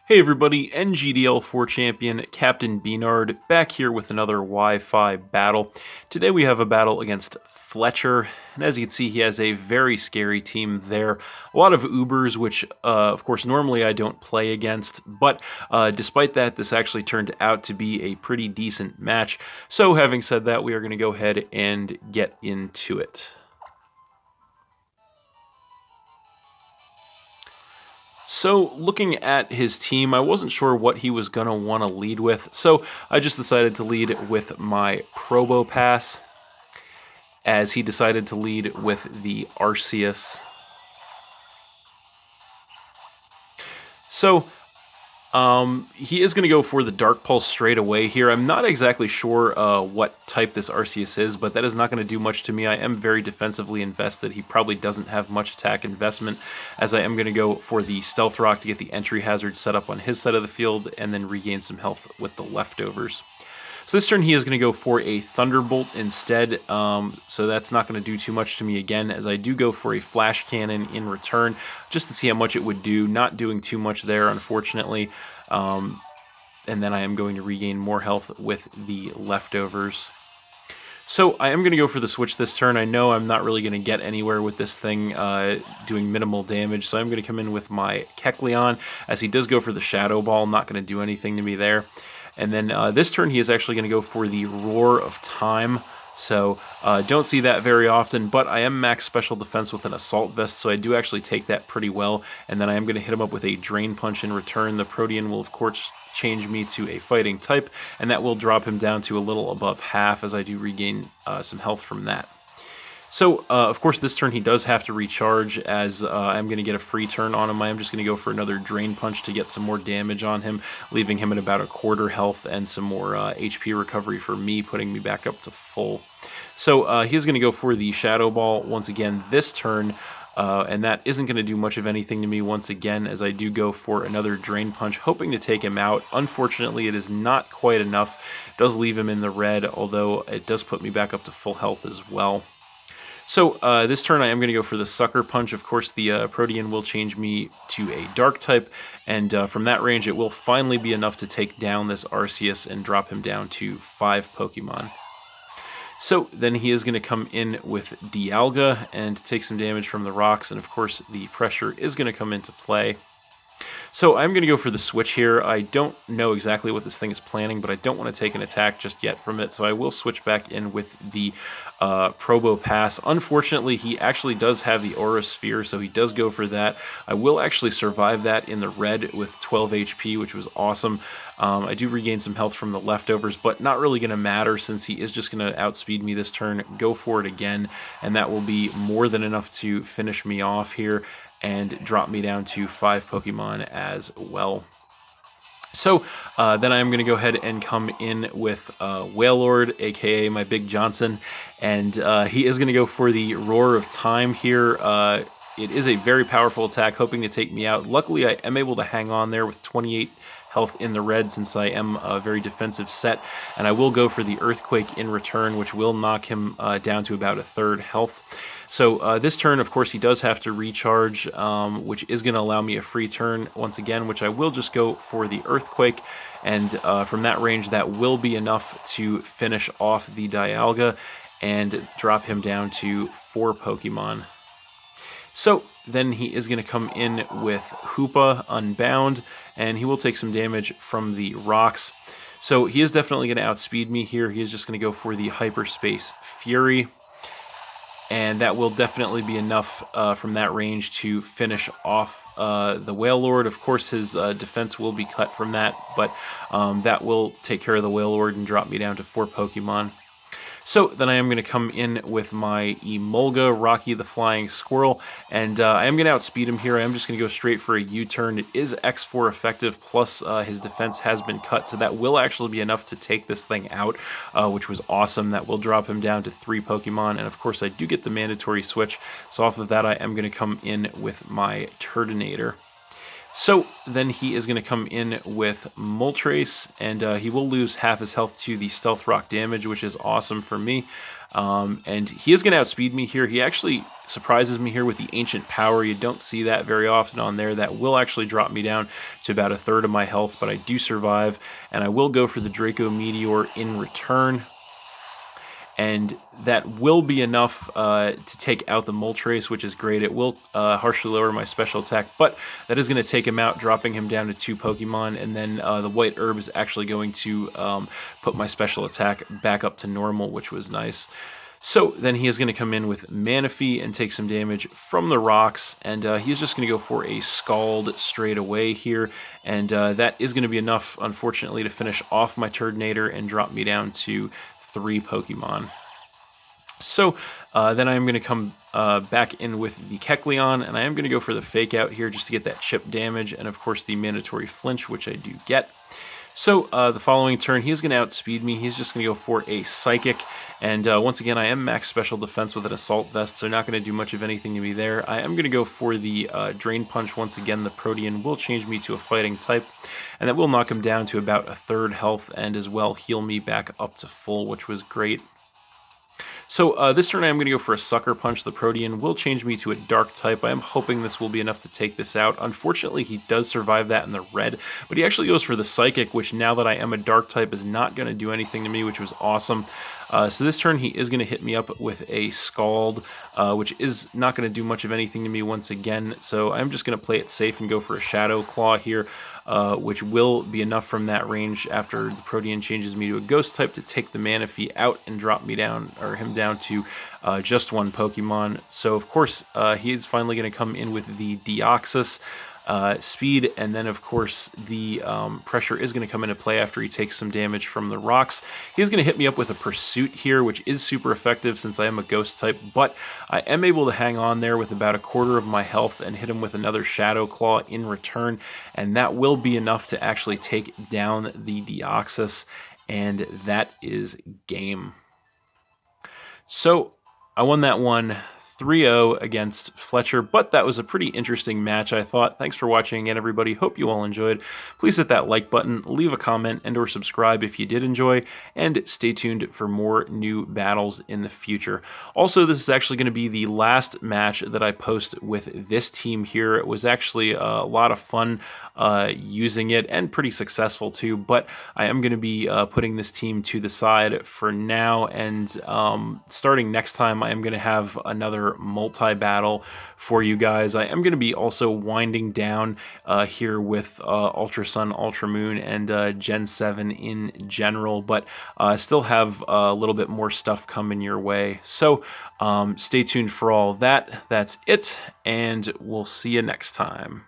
Hey everybody, NGDL4 champion Captain B-Nard back here with another Wi-Fi battle. Today we have a battle against Fletcher, and as you can see he has a very scary team there. A lot of Ubers, which of course normally I don't play against, but despite that this actually turned out to be a pretty decent match. So having said that, we are going to go ahead and get into it. So looking at his team, I wasn't sure what he was going to want to lead with, so I just decided to lead with my Probo Pass, as he decided to lead with the Arceus. So he is going to go for the Dark Pulse straight away here. I'm not exactly sure what type this Arceus is, but that is not going to do much to me. I am very defensively invested. He probably doesn't have much attack investment, as I am going to go for the Stealth Rock to get the entry hazard set up on his side of the field, and then regain some health with the leftovers. So this turn he is going to go for a Thunderbolt instead, so that's not going to do too much to me again, as I do go for a Flash Cannon in return, just to see how much it would do. Not doing too much there, unfortunately, and then I am going to regain more health with the leftovers. So I am going to go for the switch this turn. I know I'm not really going to get anywhere with this thing doing minimal damage, so I'm going to come in with my Kecleon, as he does go for the Shadow Ball. Not going to do anything to me there. And then this turn he is actually going to go for the Roar of Time. So don't see that very often, but I am max special defense with an Assault Vest, so I do actually take that pretty well. And then I am going to hit him up with a Drain Punch in return. The Protean will of course change me to a fighting type, and that will drop him down to a little above half, as I do regain some health from that. So, of course, this turn he does have to recharge, as I'm going to get a free turn on him. I am just going to go for another Drain Punch to get some more damage on him, leaving him at about a quarter health, and some more HP recovery for me, putting me back up to full. So he's going to go for the Shadow Ball once again this turn, and that isn't going to do much of anything to me once again, as I do go for another Drain Punch, hoping to take him out. Unfortunately, it is not quite enough. It does leave him in the red, although it does put me back up to full health as well. So this turn I am going to go for the Sucker Punch. Of course, the Protean will change me to a Dark type, and from that range it will finally be enough to take down this Arceus and drop him down to 5 Pokemon. So then he is going to come in with Dialga and take some damage from the rocks, and of course the pressure is going to come into play. So I'm going to go for the switch here. I don't know exactly what this thing is planning, but I don't want to take an attack just yet from it, so I will switch back in with the Probo Pass. Unfortunately, he actually does have the Aura Sphere, so he does go for that. I will actually survive that in the red with 12 HP, which was awesome. I do regain some health from the leftovers, but not really going to matter, since he is just going to outspeed me this turn. Go for it again, and that will be more than enough to finish me off here and drop me down to 5 Pokemon as well. So then I'm going to go ahead and come in with Wailord, aka my Big Johnson, and he is going to go for the Roar of Time here. It is a very powerful attack, hoping to take me out. Luckily, I am able to hang on there with 28 health in the red, since I am a very defensive set, and I will go for the Earthquake in return, which will knock him down to about a third health. So this turn, of course, he does have to recharge, which is going to allow me a free turn once again, which I will just go for the Earthquake, and from that range that will be enough to finish off the Dialga and drop him down to 4 Pokemon. So then he is going to come in with Hoopa Unbound, and he will take some damage from the rocks. So he is definitely going to outspeed me here. He is just going to go for the Hyperspace Fury, and that will definitely be enough from that range to finish off the Wailord. Of course, his defense will be cut from that, but that will take care of the Wailord and drop me down to 4 Pokemon. So then I am going to come in with my Emolga, Rocky the Flying Squirrel, and I am going to outspeed him here. I am just going to go straight for a U-turn. It is X4 effective, plus his defense has been cut, so that will actually be enough to take this thing out, which was awesome. That will drop him down to 3 Pokemon, and of course I do get the mandatory switch, so off of that I am going to come in with my Turtonator. So then he is going to come in with Moltres, and he will lose half his health to the Stealth Rock damage, which is awesome for me. And he is going to outspeed me here. He actually surprises me here with the Ancient Power. You don't see that very often on there. That will actually drop me down to about a third of my health, but I do survive, and I will go for the Draco Meteor in return. And that will be enough to take out the Moltres, which is great. It will harshly lower my special attack, but that is going to take him out, dropping him down to 2 Pokemon, and then the White Herb is actually going to put my special attack back up to normal, which was nice. So then he is going to come in with Manaphy and take some damage from the rocks, and he's just going to go for a Scald straight away here, and that is going to be enough, unfortunately, to finish off my Turtonator and drop me down to 3 Pokemon. So then I am going to come back in with the Kecleon, and I am going to go for the Fake Out here just to get that chip damage, and of course the mandatory flinch, which I do get. So the following turn, he is going to outspeed me. He's just going to go for a Psychic, and once again, I am max special defense with an Assault Vest, so not going to do much of anything to me there. I am going to go for the Drain Punch once again. The Protean will change me to a Fighting type, and that will knock him down to about a third health, and as well heal me back up to full, which was great. So this turn I am going to go for a Sucker Punch. The Protean will change me to a Dark type. I am hoping this will be enough to take this out. Unfortunately, he does survive that in the red, but he actually goes for the Psychic, which now that I am a Dark type is not going to do anything to me, which was awesome. So this turn he is going to hit me up with a Scald, which is not going to do much of anything to me once again. So I'm just going to play it safe and go for a Shadow Claw here. Which will be enough from that range after the Protean changes me to a Ghost type to take the Manaphy out and drop me down, or him down to just 1 Pokemon. So of course he is finally going to come in with the Deoxys speed, and then of course the pressure is going to come into play after he takes some damage from the rocks. He's going to hit me up with a Pursuit here, which is super effective since I am a Ghost type, but I am able to hang on there with about a quarter of my health and hit him with another Shadow Claw in return, and that will be enough to actually take down the Deoxys, and that is game. So I won that one 3-0 against Fletcher, but that was a pretty interesting match, I thought. Thanks for watching again, everybody. Hope you all enjoyed. Please hit that like button, leave a comment, and or subscribe if you did enjoy, and stay tuned for more new battles in the future. Also, this is actually going to be the last match that I post with this team here. It was actually a lot of fun using it, and pretty successful too, but I am going to be putting this team to the side for now, and starting next time I am going to have another multi-battle for you guys. I am going to be also winding down here with Ultra Sun, Ultra Moon, and Gen 7 in general, but still have a little bit more stuff coming your way. So stay tuned for all that. That's it, and we'll see you next time.